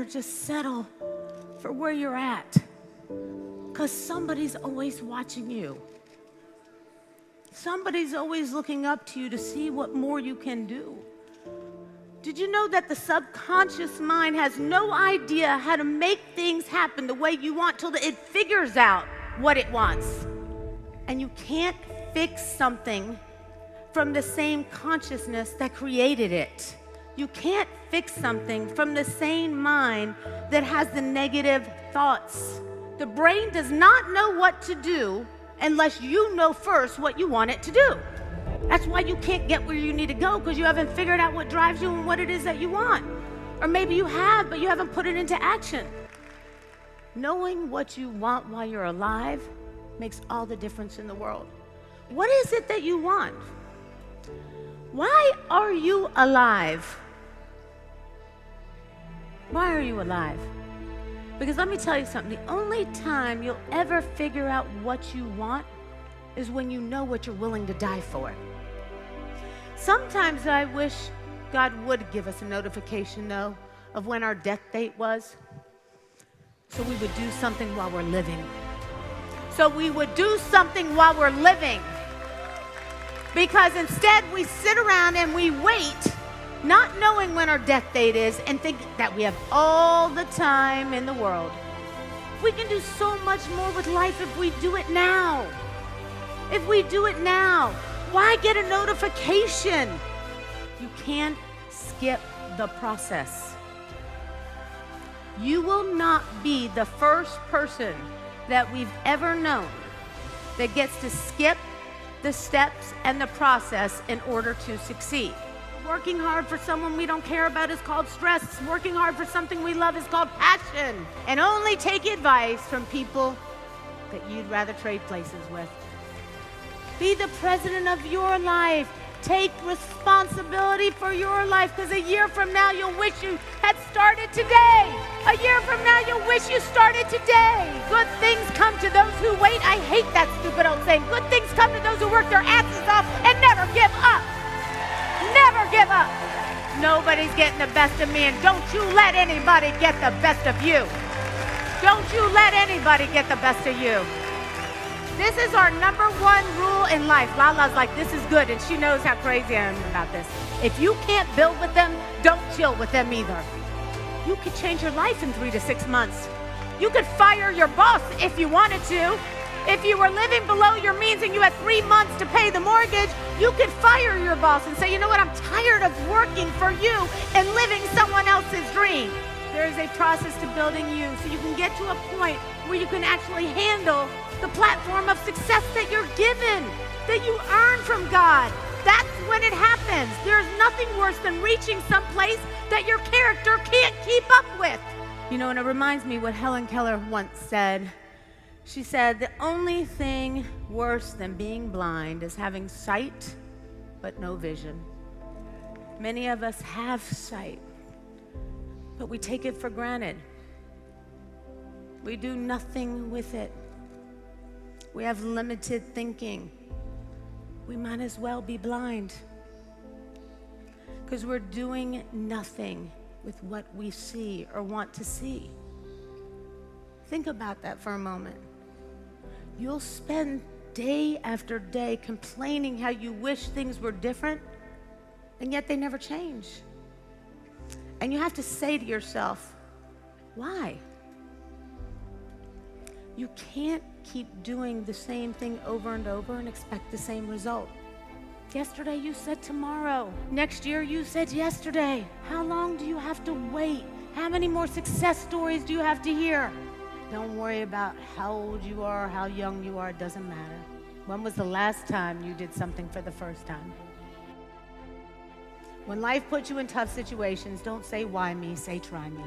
ever just settle for where you're at, because somebody's always watching you. Somebody's always looking up to you to see what more you can do. Did you know that the subconscious mind has no idea how to make things happen the way you want till it figures out what it wants? And you can't fix something from the same consciousness that created it. You can't fix something from the same mind that has the negative thoughts. The brain does not know what to do unless you know first what you want it to do. That's why you can't get where you need to go, because you haven't figured out what drives you and what it is that you want. Or maybe you have, but you haven't put it into action. Knowing what you want while you're alive makes all the difference in the world. What is it that you want? Why are you alive? Why are you alive? Because let me tell you something, the only time you'll ever figure out what you want is when you know what you're willing to die for. Sometimes I wish God would give us a notification, though, of when our death date was, so we would do something while we're living. So we would do something while we're living. Because instead we sit around and we wait, not knowing when our death date is, and think that we have all the time in the world. We can do so much more with life if we do it now. If we do it now, why get a notification? You can't skip the process. You will not be the first person that we've ever known that gets to skip the steps and the process in order to succeed. Working hard for someone we don't care about is called stress. Working hard for something we love is called passion. And only take advice from people that you'd rather trade places with. Be the president of your life. Take responsibility for your life, because a year from now you'll wish you had started today. A year from now you'll wish you started today. Good things come to those who wait. I hate that stupid old saying. Good things come to those who work their asses off and never give up. Never give up. Nobody's getting the best of me, and don't you let anybody get the best of you. Don't you let anybody get the best of you. This is our number one rule in life. Lala's like, this is good, and she knows how crazy I am about this. If you can't build with them, don't chill with them either. You could change your life in 3 to 6 months. You could fire your boss if you wanted to. If you were living below your means and you had 3 months to pay the mortgage, you could fire your boss and say, you know what, I'm tired of working for you and living someone else's dream. There is a process to building you so you can get to a point where you can actually handle the platform of success that you're given, that you earn from God. That's when it happens. There's nothing worse than reaching some place that your character can't keep up with. You know, and it reminds me what Helen Keller once said. She said, the only thing worse than being blind is having sight but no vision. Many of us have sight, but we take it for granted. We do nothing with it. We have limited thinking. We might as well be blind, because we're doing nothing with what we see or want to see. Think about that for a moment. You'll spend day after day complaining how you wish things were different, and yet they never change. And you have to say to yourself, why? You can't keep doing the same thing over and over and expect the same result. Yesterday you said tomorrow. Next year you said yesterday. How long do you have to wait? How many more success stories do you have to hear? Don't worry about how old you are, how young you are, it doesn't matter. When was the last time you did something for the first time? When life puts you in tough situations, don't say, why me? Say, try me.